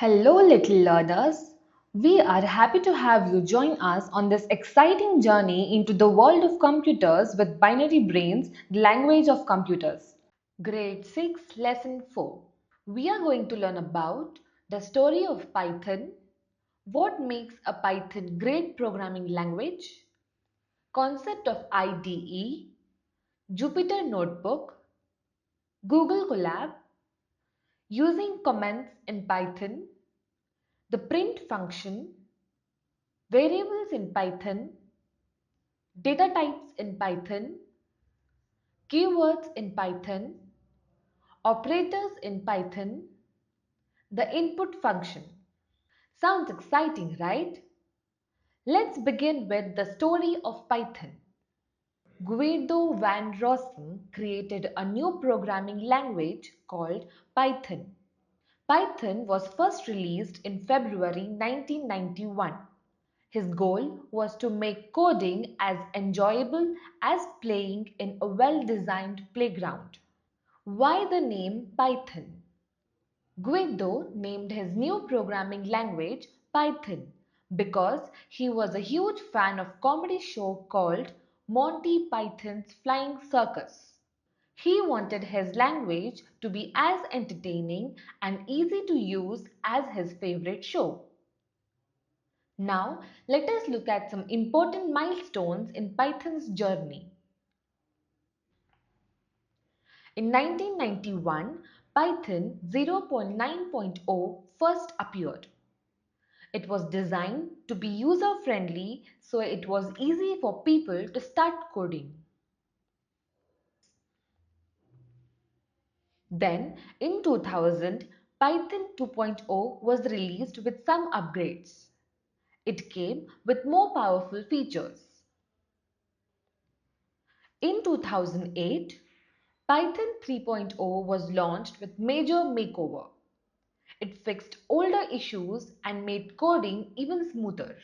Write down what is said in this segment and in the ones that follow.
Hello, little learners. We are happy to have you join us on this exciting journey into the world of computers with binary brains, the language of computers. Grade 6, Lesson 4. We are going to learn about the story of Python, what makes a Python great programming language, concept of IDE, Jupyter Notebook, Google Colab, using comments in Python, the print function, variables in Python, data types in Python, keywords in Python, operators in Python, the input function. Sounds exciting, right? Let's begin with the story of Python. Guido van Rossum created a new programming language called Python. Python was first released in February 1991. His goal was to make coding as enjoyable as playing in a well-designed playground. Why the name Python? Guido named his new programming language Python because he was a huge fan of a comedy show called Monty Python's Flying Circus. He wanted his language to be as entertaining and easy to use as his favorite show. Now, let us look at some important milestones in Python's journey. In 1991, Python 0.9.0 first appeared. It was designed to be user-friendly so it was easy for people to start coding. Then, in 2000, Python 2.0 was released with some upgrades. It came with more powerful features. In 2008, Python 3.0 was launched with major makeover. It fixed older issues and made coding even smoother.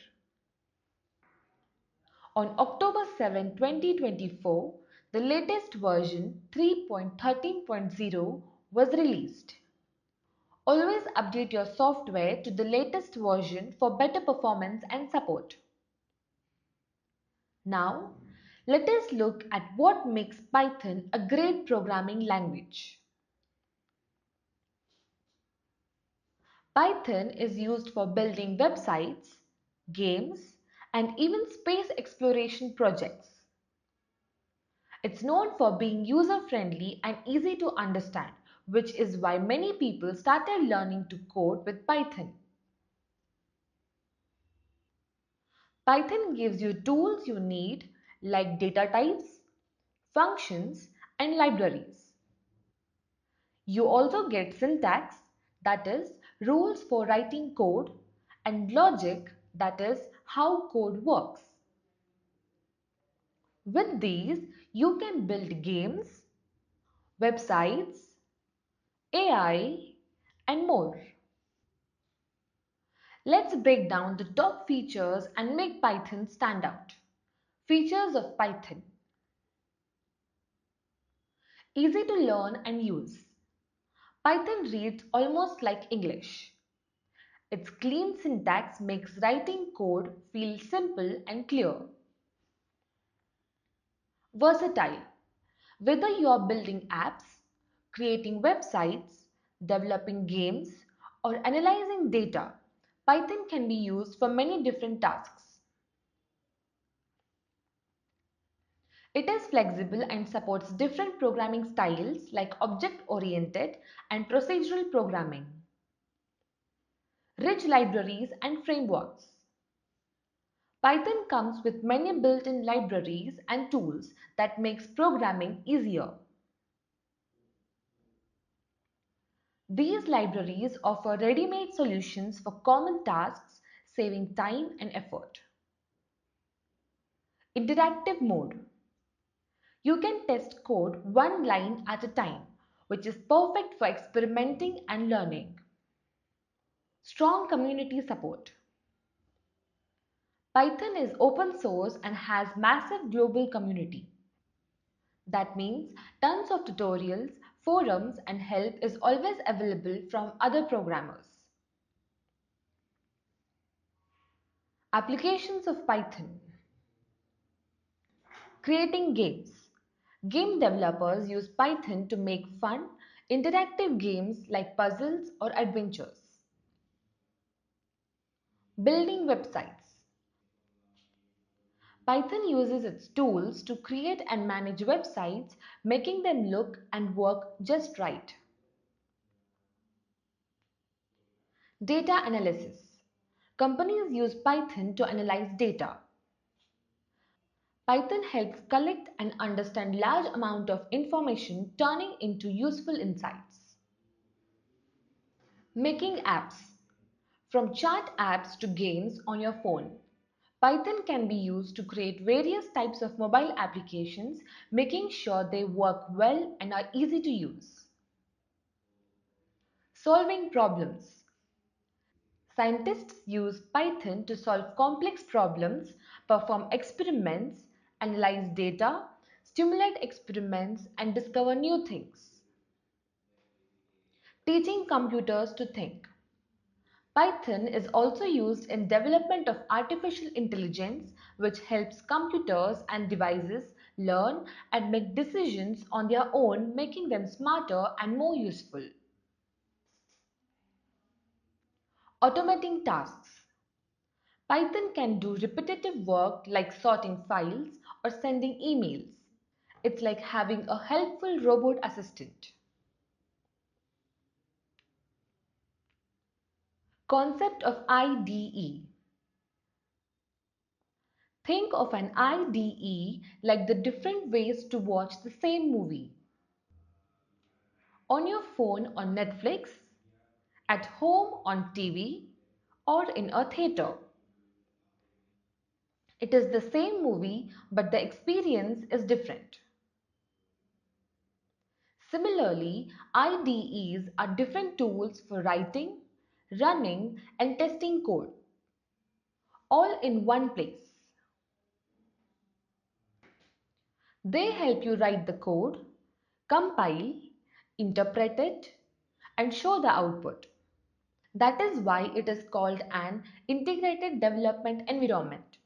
On October 7, 2024, the latest version 3.13.0 was released. Always update your software to the latest version for better performance and support. Now, let us look at what makes Python a great programming language. Python is used for building websites, games, and even space exploration projects. It's known for being user-friendly and easy to understand, which is why many people started learning to code with Python. Python gives you tools you need like data types, functions, and libraries. You also get syntax, that is, rules for writing code, and logic, that is, how code works. With these, you can build games, websites, AI, and more. Let's break down the top features and make Python stand out. Features of Python. Easy to learn and use. Python reads almost like English. Its clean syntax makes writing code feel simple and clear. Versatile. Whether you are building apps, creating websites, developing games, or analyzing data, Python can be used for many different tasks. It is flexible and supports different programming styles like object-oriented and procedural programming. Rich libraries and frameworks. Python comes with many built-in libraries and tools that makes programming easier. These libraries offer ready-made solutions for common tasks, saving time and effort. Interactive mode. You can test code one line at a time, which is perfect for experimenting and learning. Strong community support. Python is open source and has massive global community. That means tons of tutorials, forums, and help is always available from other programmers. Applications of Python. Creating games. Game developers use Python to make fun, interactive games like puzzles or adventures. Building websites. Python uses its tools to create and manage websites, making them look and work just right. Data analysis. Companies use Python to analyze data. Python helps collect and understand large amount of information, turning into useful insights. Making apps. From chat apps to games on your phone, Python can be used to create various types of mobile applications, making sure they work well and are easy to use. Solving problems. Scientists use Python to solve complex problems, perform experiments, analyze data, stimulate experiments, and discover new things. Teaching computers to think. Python is also used in development of artificial intelligence, which helps computers and devices learn and make decisions on their own, making them smarter and more useful. Automating tasks. Python can do repetitive work like sorting files or sending emails. It's like having a helpful robot assistant. Concept of IDE. Think of an IDE like the different ways to watch the same movie. On your phone on Netflix, at home on TV, or in a theater. It is the same movie, but the experience is different. Similarly, IDEs are different tools for writing, running, and testing code, all in one place. They help you write the code, compile, interpret it, and show the output. That is why it is called an integrated development environment.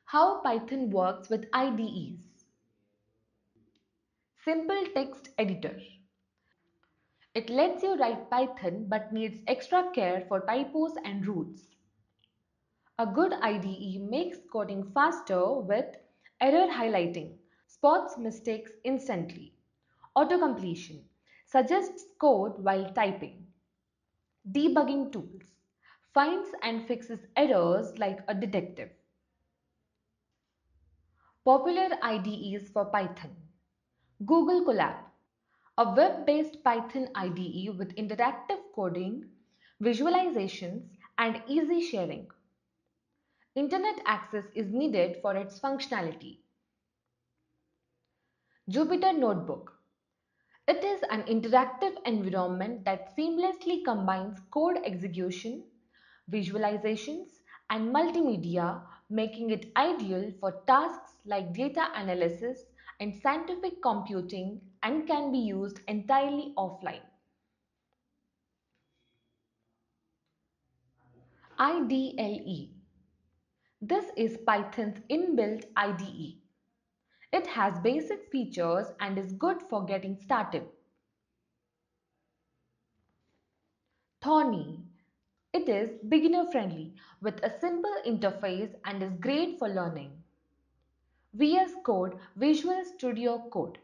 How Python works with IDEs. Simple text editor. It lets you write Python but needs extra care for typos and roots. A good IDE makes coding faster with error highlighting, spots mistakes instantly. Autocompletion suggests code while typing. Debugging tools finds and fixes errors like a detective. Popular IDEs for Python. Google Colab, a web-based Python IDE with interactive coding, visualizations, and easy sharing. Internet access is needed for its functionality. Jupyter Notebook. It is an interactive environment that seamlessly combines code execution, visualizations, and multimedia, making it ideal for tasks like data analysis and scientific computing and can be used entirely offline. IDLE. This is Python's inbuilt IDE. It has basic features and is good for getting started. Thorny. It is beginner friendly with a simple interface and is great for learning. VS Code Visual Studio Code.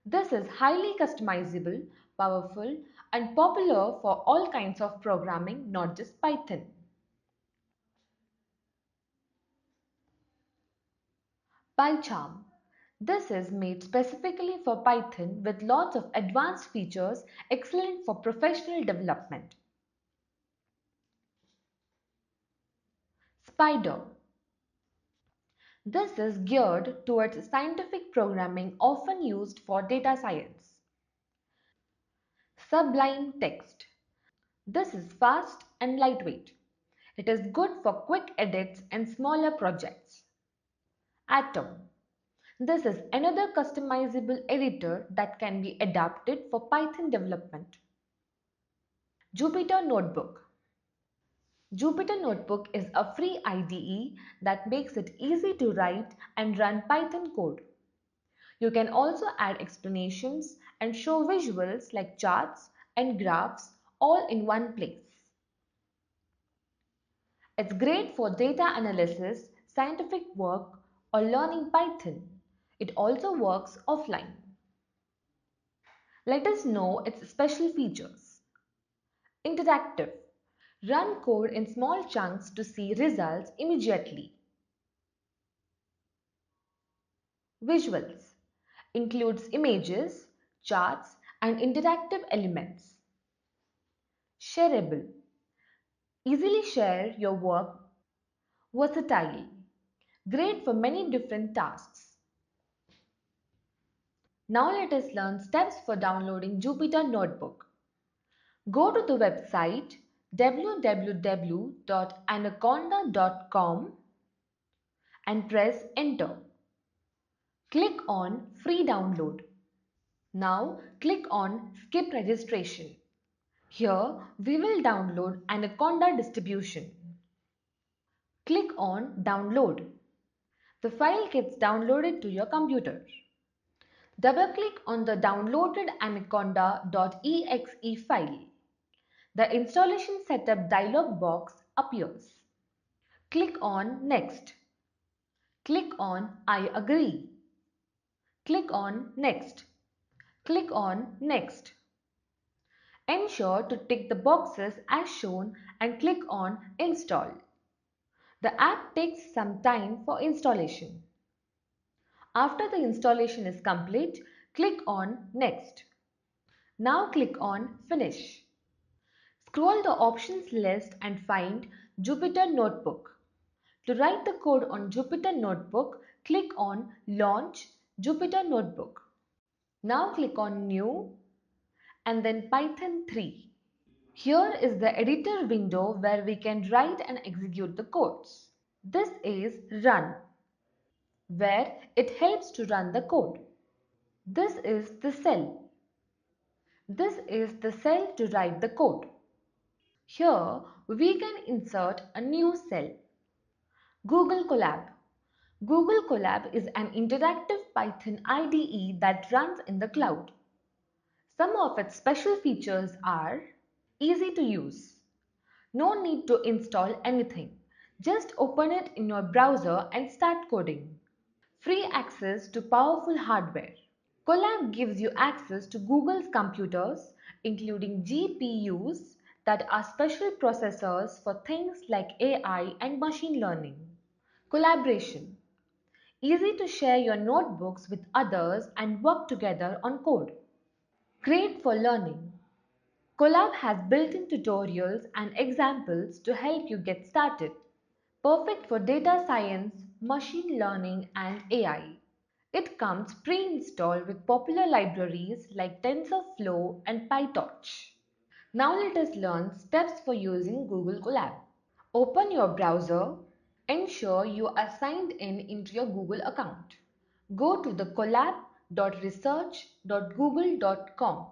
This is highly customizable, powerful, and popular for all kinds of programming, not just Python. PyCharm. This is made specifically for Python with lots of advanced features, excellent for professional development. Spider. This is geared towards scientific programming often used for data science. Sublime Text. This is fast and lightweight. It is good for quick edits and smaller projects. Atom. This is another customizable editor that can be adapted for Python development. Jupyter Notebook. Jupyter Notebook is a free IDE that makes it easy to write and run Python code. You can also add explanations and show visuals like charts and graphs all in one place. It's great for data analysis, scientific work, or learning Python. It also works offline. Let us know its special features. Interactive. Run code in small chunks to see results immediately. Visuals. Includes images, charts, and interactive elements. Shareable. Easily share your work. Versatile. Great for many different tasks. Now let us learn steps for downloading Jupyter Notebook. Go to the website www.anaconda.com and press enter. Click on free download. Now click on skip registration. Here we will download Anaconda distribution. Click on download. The file gets downloaded to your computer. Double-click on the downloaded anaconda.exe file. The installation setup dialog box appears. Click on Next. Click on I agree. Click on Next. Click on Next. Ensure to tick the boxes as shown and click on Install. The app takes some time for installation. After the installation is complete, click on Next. Now click on Finish. Scroll the options list and find Jupyter Notebook. To write the code on Jupyter Notebook, click on Launch Jupyter Notebook. Now click on New and then Python 3. Here is the editor window where we can write and execute the codes. This is Run, where it helps to run the code. This is the cell. This is the cell to write the code. Here we can insert a new cell. Google Colab. Google Colab is an interactive Python IDE that runs in the cloud. Some of its special features are easy to use. No need to install anything. Just open it in your browser and start coding. Free access to powerful hardware. Colab gives you access to Google's computers, including GPUs that are special processors for things like AI and machine learning. Collaboration. Easy to share your notebooks with others and work together on code. Great for learning. Colab has built-in tutorials and examples to help you get started. Perfect for data science, machine learning, and AI. It comes pre-installed with popular libraries like TensorFlow and PyTorch. Now let us learn steps for using Google Colab. Open your browser. Ensure you are signed in into your Google account. Go to the colab.research.google.com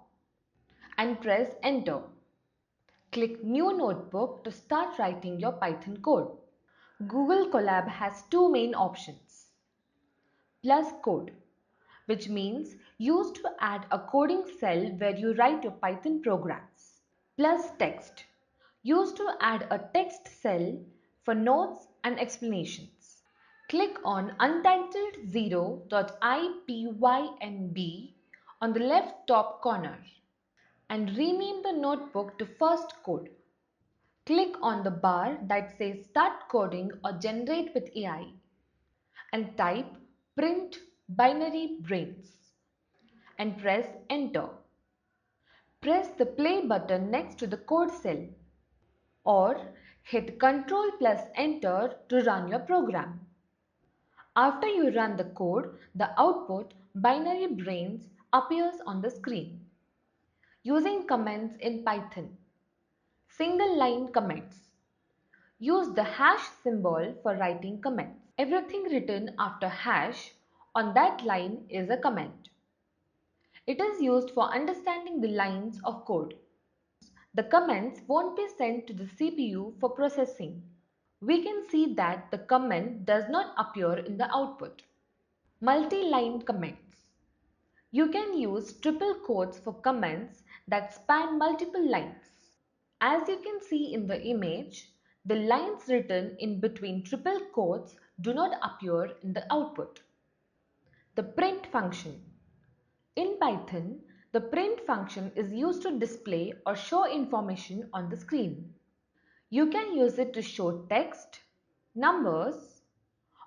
and press enter. Click New Notebook to start writing your Python code. Google Colab has two main options. Plus code, which means used to add a coding cell where you write your Python programs. Plus text, used to add a text cell for notes and explanations. Click on untitled 0.ipynb on the left top corner and rename the notebook to first code. Click on the bar that says Start Coding or Generate with AI and type Print Binary Brains and press Enter. Press the play button next to the code cell or hit Ctrl plus Enter to run your program. After you run the code, the output Binary Brains appears on the screen. Using comments in Python. Single line comments. Use the hash symbol for writing comments. Everything written after hash on that line is a comment. It is used for understanding the lines of code. The comments won't be sent to the CPU for processing. We can see that the comment does not appear in the output. Multi-line comments. You can use triple quotes for comments that span multiple lines. As you can see in the image, the lines written in between triple quotes do not appear in the output. The print function. In Python, the print function is used to display or show information on the screen. You can use it to show text, numbers,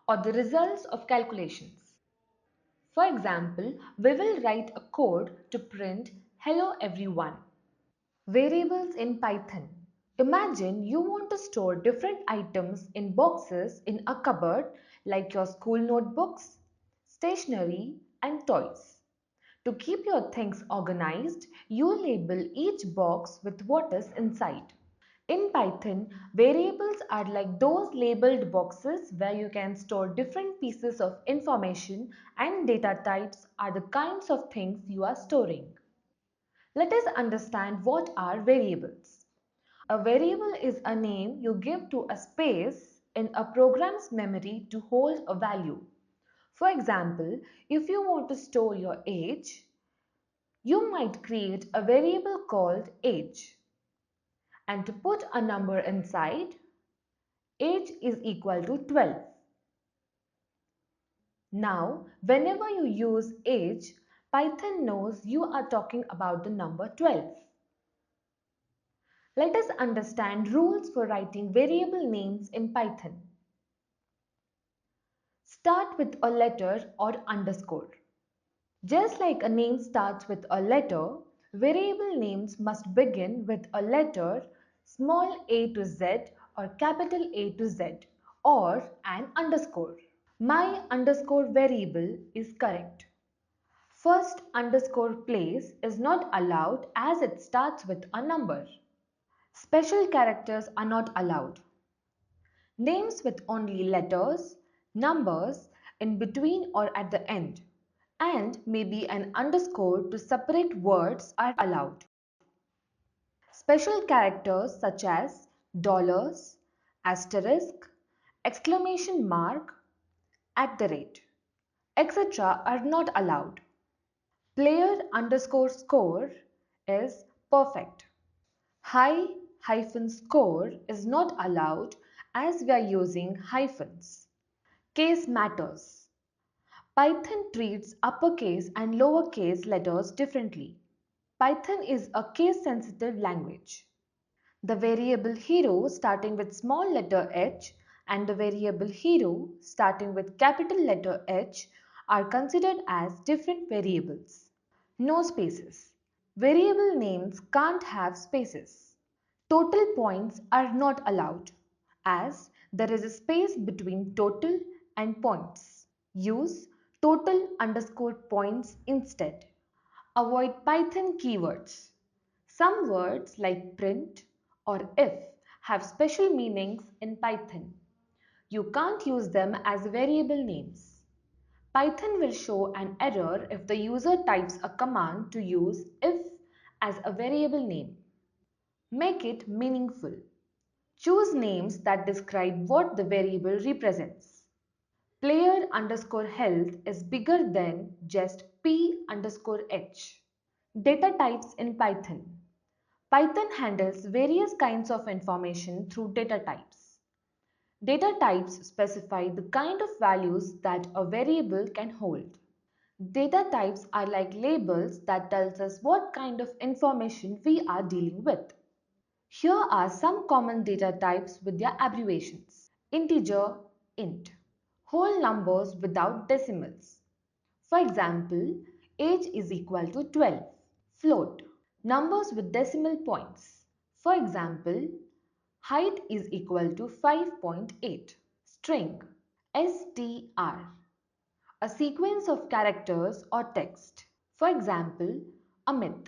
or the results of calculations. For example, we will write a code to print "Hello everyone." Variables in Python. Imagine you want to store different items in boxes in a cupboard like your school notebooks, stationery, and toys. To keep your things organized, you label each box with what is inside. In Python, variables are like those labeled boxes where you can store different pieces of information, and data types are the kinds of things you are storing. Let us understand what are variables. A variable is a name you give to a space in a program's memory to hold a value. For example, if you want to store your age, you might create a variable called age. And to put a number inside, age is equal to 12. Now, whenever you use age, Python knows you are talking about the number 12. Let us understand rules for writing variable names in Python. Start with a letter or underscore. Just like a name starts with a letter, variable names must begin with a letter, small a to z or capital A to z, or an underscore. My underscore variable is correct. First underscore place is not allowed as it starts with a number. Special characters are not allowed. Names with only letters, numbers in between or at the end, and maybe an underscore to separate words are allowed. Special characters such as dollars, asterisk, exclamation mark, at the rate, etc. are not allowed. Player underscore score is perfect. High hyphen score is not allowed as we are using hyphens. Case matters. Python treats uppercase and lowercase letters differently. Python is a case-sensitive language. The variable hero starting with small letter h and the variable hero starting with capital letter H are considered as different variables. No spaces. Variable names can't have spaces. Total points are not allowed as there is a space between total and points. Use total underscore points instead. Avoid Python keywords. Some words like print or if have special meanings in Python. You can't use them as variable names. Python will show an error if the user types a command to use if as a variable name. Make it meaningful. Choose names that describe what the variable represents. Player underscore health is bigger than just p underscore h. Data types in Python. Python handles various kinds of information through data types. Data types specify the kind of values that a variable can hold. Data types are like labels that tells us what kind of information we are dealing with. Here are some common data types with their abbreviations. Integer, int. Whole numbers without decimals. For example, age is equal to 12. Float. Numbers with decimal points. For example, height is equal to 5.8. String. str. A sequence of characters or text. For example, Amit.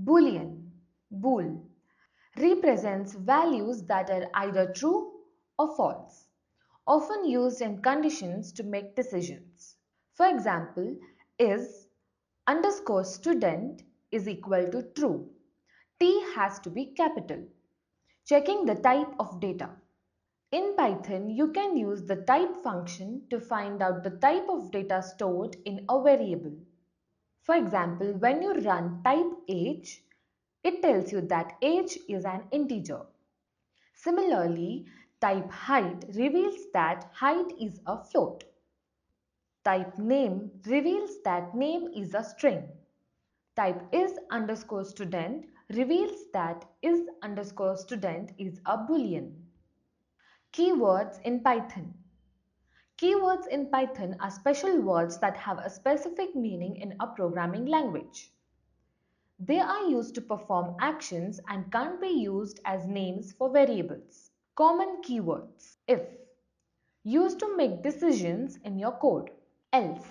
Boolean. Bool. Represents values that are either true or false, often used in conditions to make decisions. For example, is underscore student is equal to true. T has to be capital. Checking the type of data. In Python, you can use the type function to find out the type of data stored in a variable. For example, when you run type age, it tells you that age is an integer. Similarly, type height reveals that height is a float. Type name reveals that name is a string. Type is underscore student reveals that is underscore student is a boolean. Keywords in Python. Keywords in Python are special words that have a specific meaning in a programming language. They are used to perform actions and can't be used as names for variables. Common keywords. If. Used to make decisions in your code. Else.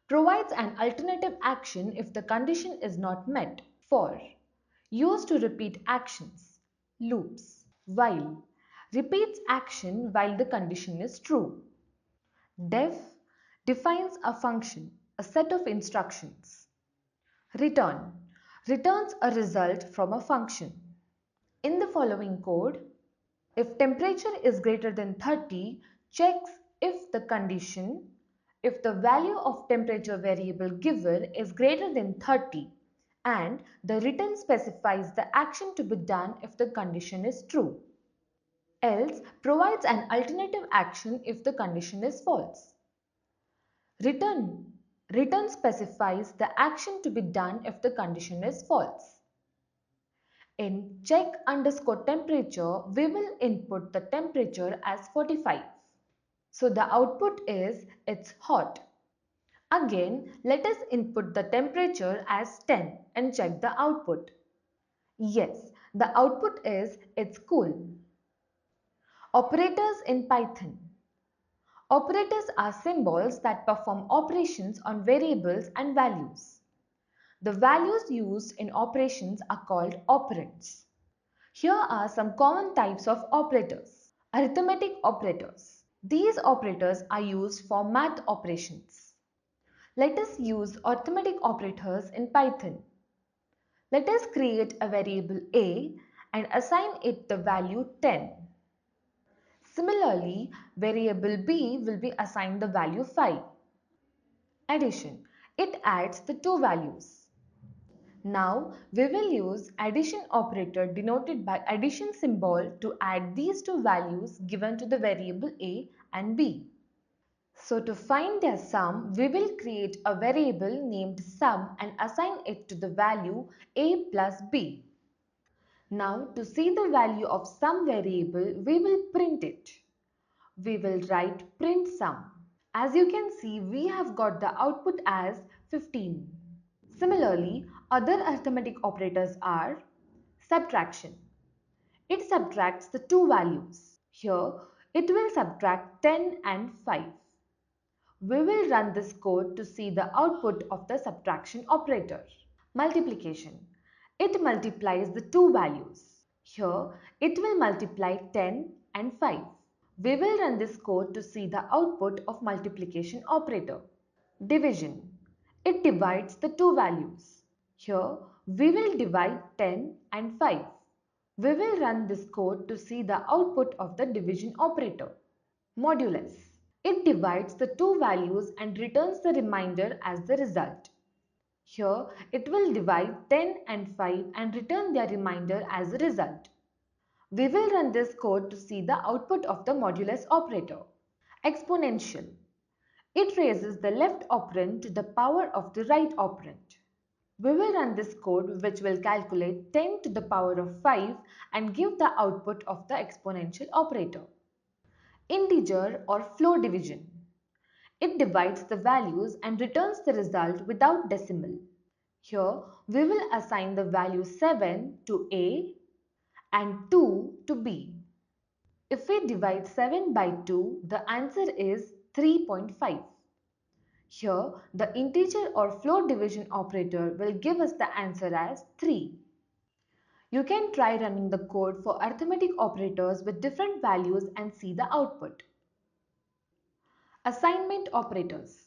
Provides an alternative action if the condition is not met. For. Used to repeat actions. Loops. While. Repeats action while the condition is true. Def defines a function, a set of instructions. Return returns a result from a function. In the following code, if temperature is greater than 30, checks if if the value of temperature variable given is greater than 30 and the return specifies the action to be done if the condition is true. Else provides an alternative action if the condition is false. Return specifies the action to be done if the condition is false. In check underscore temperature, we will input the temperature as 45. So the output is it's hot. Again, let us input the temperature as 10 and check the output. Yes, the output is it's cool. Operators in Python. Operators are symbols that perform operations on variables and values. The values used in operations are called operands. Here are some common types of operators. Arithmetic operators. These operators are used for math operations. Let us use arithmetic operators in Python. Let us create a variable a and assign it the value 10. Similarly, variable b will be assigned the value 5. Addition. It adds the two values. Now, we will use addition operator denoted by addition symbol to add these two values given to the variable a and b. So to find their sum, we will create a variable named sum and assign it to the value a plus b. Now to see the value of sum variable, we will print it. We will write print sum. As you can see, we have got the output as 15. Similarly, other arithmetic operators are subtraction. It subtracts the two values. Here, it will subtract 10 and 5. We will run this code to see the output of the subtraction operator. Multiplication. It multiplies the two values. Here, it will multiply 10 and 5. We will run this code to see the output of multiplication operator. Division. It divides the two values. Here, we will divide 10 and 5. We will run this code to see the output of the division operator. Modulus. It divides the two values and returns the remainder as the result. Here, it will divide 10 and 5 and return their remainder as a result. We will run this code to see the output of the modulus operator. Exponential. It raises the left operand to the power of the right operand. We will run this code which will calculate 10 to the power of 5 and give the output of the exponential operator. Integer or floor division. It divides the values and returns the result without decimal. Here we will assign the value 7 to A and 2 to B. If we divide 7 by 2, the answer is 3.5. Here, the integer or floor division operator will give us the answer as 3. You can try running the code for arithmetic operators with different values and see the output. Assignment operators.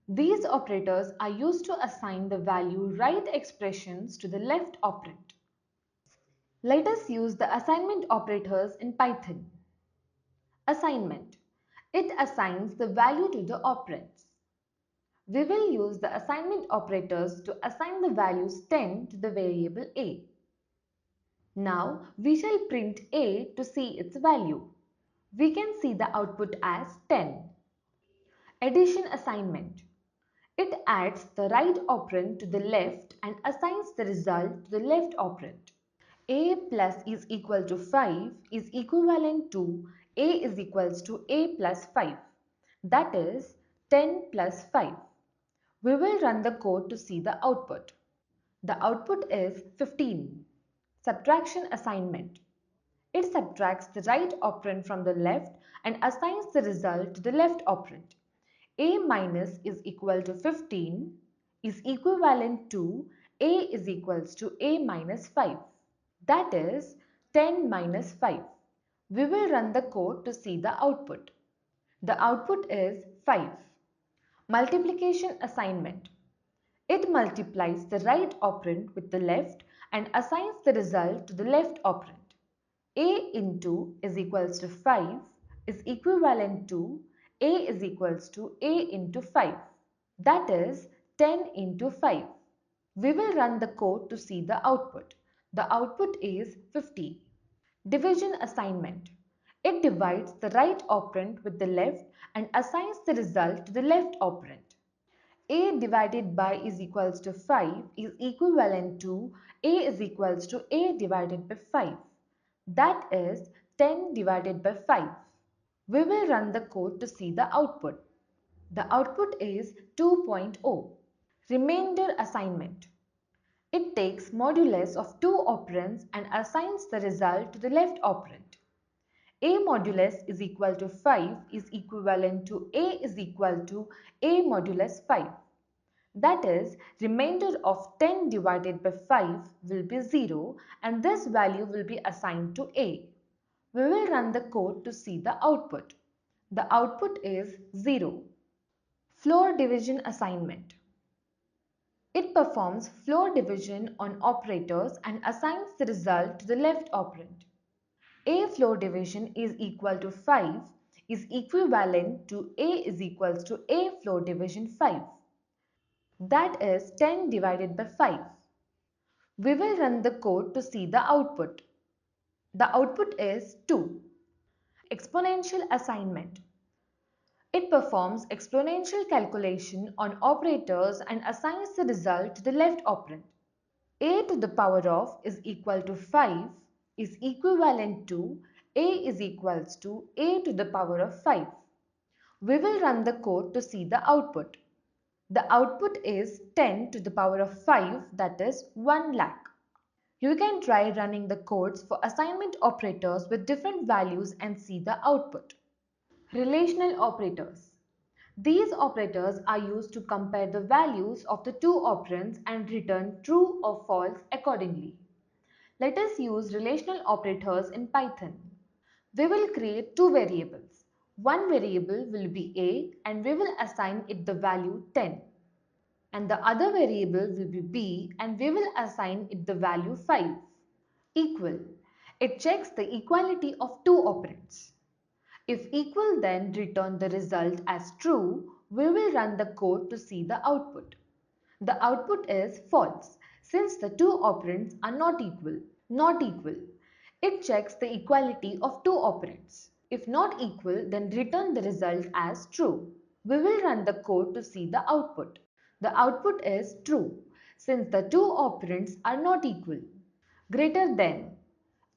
These operators are used to assign the value right expressions to the left operand. Let us use the assignment operators in Python. Assignment. It assigns the value to the operands. We will use the assignment operators to assign the values 10 to the variable a. Now we shall print a to see its value. We can see the output as 10. Addition assignment. It adds the right operand to the left and assigns the result to the left operand. A plus is equal to 5 is equivalent to A is equals to A plus 5. That is 10 plus 5. We will run the code to see the output. The output is 15. Subtraction assignment. It subtracts the right operand from the left and assigns the result to the left operand. A minus is equal to 15 is equivalent to A is equals to A minus 5. That is 10 minus 5. We will run the code to see the output. The output is 5. Multiplication assignment. It multiplies the right operand with the left and assigns the result to the left operand. A into is equals to 5 is equivalent to A is equals to A into 5. That is 10 into 5. We will run the code to see the output. The output is 50. Division assignment. It divides the right operand with the left and assigns the result to the left operand. A divided by is equals to 5 is equivalent to A is equals to A divided by 5. That is 10 divided by 5. We will run the code to see the output. The output is 2.0. Remainder assignment. It takes modulus of two operands and assigns the result to the left operand. A modulus is equal to 5 is equivalent to A is equal to A modulus 5. That is, remainder of 10 divided by 5 will be 0 and this value will be assigned to A. We will run the code to see the output. The output is 0. Floor division assignment. It performs floor division on operators and assigns the result to the left operand. A floor division is equal to 5 is equivalent to A is equals to A floor division 5. That is 10 divided by 5. We will run the code to see the output. The output is 2. Exponential assignment. It performs exponential calculation on operators and assigns the result to the left operand. A to the power of is equal to 5 is equivalent to A is equals to A to the power of 5. We will run the code to see the output. The output is 10 to the power of 5, that is 1 lakh. You can try running the codes for assignment operators with different values and see the output. Relational operators. These operators are used to compare the values of the two operands and return true or false accordingly. Let us use relational operators in Python. We will create two variables. One variable will be a and we will assign it the value 10. And the other variable will be b and we will assign it the value 5. Equal. It checks the equality of two operands. If equal, then return the result as true. We will run the code to see the output. The output is false since the two operands are not equal. Not equal. It checks the equality of two operands. If not equal, then return the result as true. We will run the code to see the output. The output is true since the two operands are not equal. Greater than.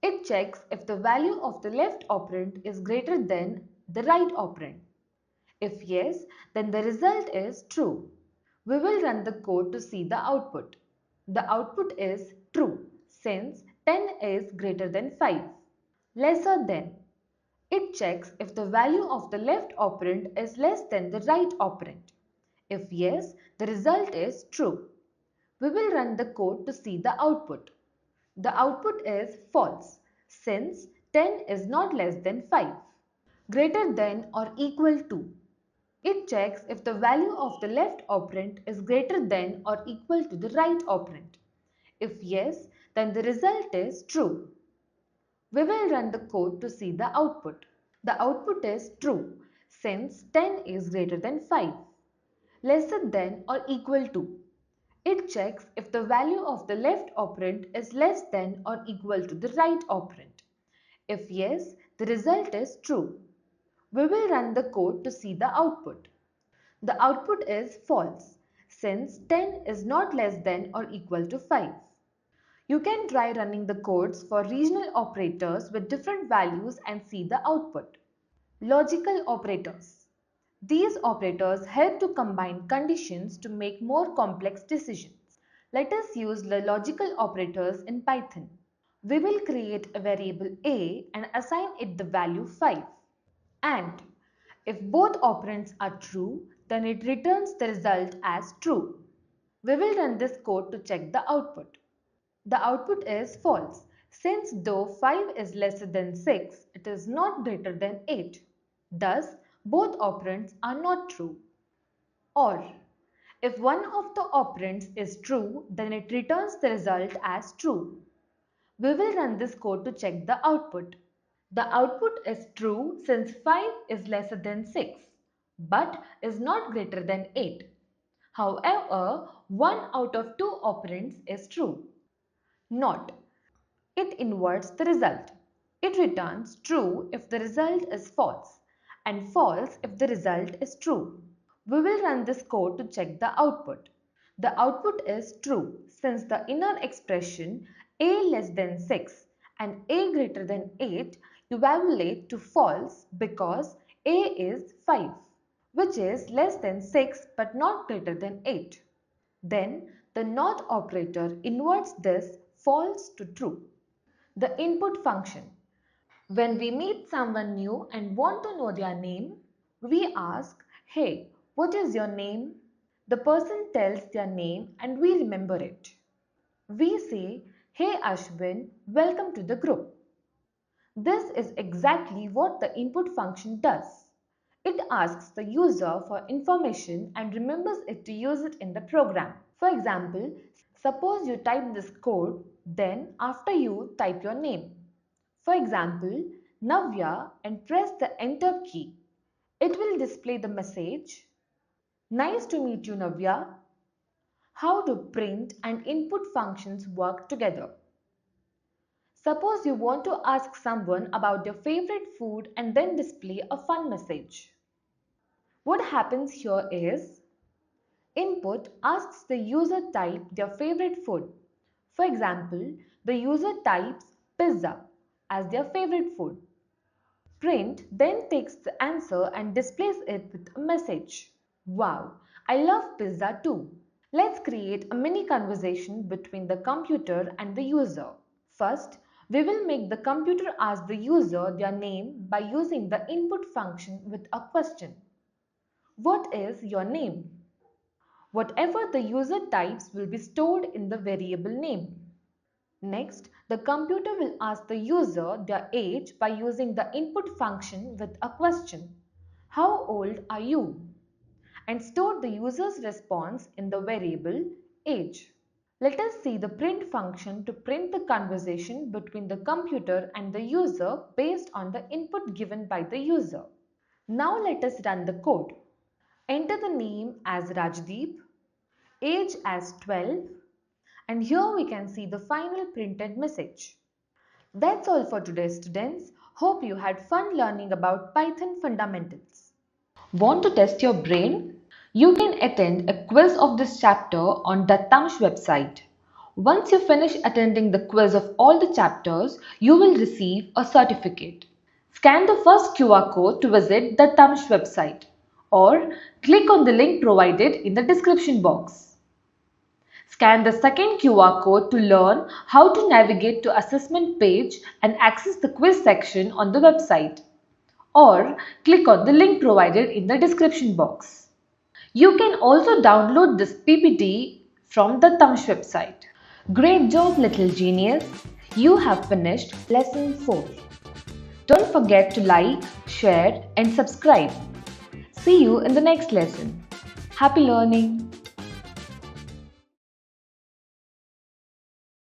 It checks if the value of the left operand is greater than the right operand. If yes, then the result is true. We will run the code to see the output. The output is true since 10 is greater than 5. Lesser than. It checks if the value of the left operand is less than the right operand. If yes, the result is true. We will run the code to see the output. The output is false since 10 is not less than 5. Greater than or equal to. It checks if the value of the left operand is greater than or equal to the right operand. If yes, then the result is true. We will run the code to see the output. The output is true since 10 is greater than 5, lesser than or equal to. It checks if the value of the left operand is less than or equal to the right operand. If yes, the result is true. We will run the code to see the output. The output is false since 10 is not less than or equal to 5. You can try running the codes for regional operators with different values and see the output. Logical operators. These operators help to combine conditions to make more complex decisions. Let us use the logical operators in Python. We will create a variable a and assign it the value 5. And if both operands are true, then it returns the result as true. We will run this code to check the output. The output is false. Since though 5 is lesser than 6, it is not greater than 8. Thus, both operands are not true. Or, if one of the operands is true, then it returns the result as true. We will run this code to check the output. The output is true since 5 is lesser than 6, but is not greater than 8. However, 1 out of 2 operands is true. Not. It inverts the result. It returns true if the result is false and false if the result is true. We will run this code to check the output. The output is true since the inner expression a less than 6 and a greater than 8 evaluate to false because a is 5, which is less than 6 but not greater than 8. Then the not operator inverts this false to true. The input function. When we meet someone new and want to know their name, we ask, "Hey, what is your name?" The person tells their name and we remember it. We say, "Hey Ashwin, welcome to the group." This is exactly what the input function does. It asks the user for information and remembers it to use it in the program. For example, suppose you type this code, then after you type your name. For example, Navya, and press the enter key. It will display the message, "Nice to meet you, Navya." How do print and input functions work together? Suppose you want to ask someone about their favorite food and then display a fun message. What happens here is, input asks the user type their favorite food. For example, the user types pizza as their favorite food. Print then takes the answer and displays it with a message. Wow, I love pizza too. Let's create a mini conversation between the computer and the user. First, we will make the computer ask the user their name by using the input function with a question. What is your name? Whatever the user types will be stored in the variable name. Next, the computer will ask the user their age by using the input function with a question. How old are you? And store the user's response in the variable age. Let us see the print function to print the conversation between the computer and the user based on the input given by the user. Now let us run the code. Enter the name as Rajdeep, age as 12, and here we can see the final printed message. That's all for today, students. Hope you had fun learning about Python fundamentals. Want to test your brain? You can attend a quiz of this chapter on the Tamsh website. Once you finish attending the quiz of all the chapters, you will receive a certificate. Scan the first QR code to visit the Tamsh website or click on the link provided in the description box. Scan the second QR code to learn how to navigate to assessment page and access the quiz section on the website, or click on the link provided in the description box. You can also download this PPT from the Tamsh website. Great job, little genius! You have finished lesson 4. Don't forget to like, share and subscribe. See you in the next lesson. Happy learning!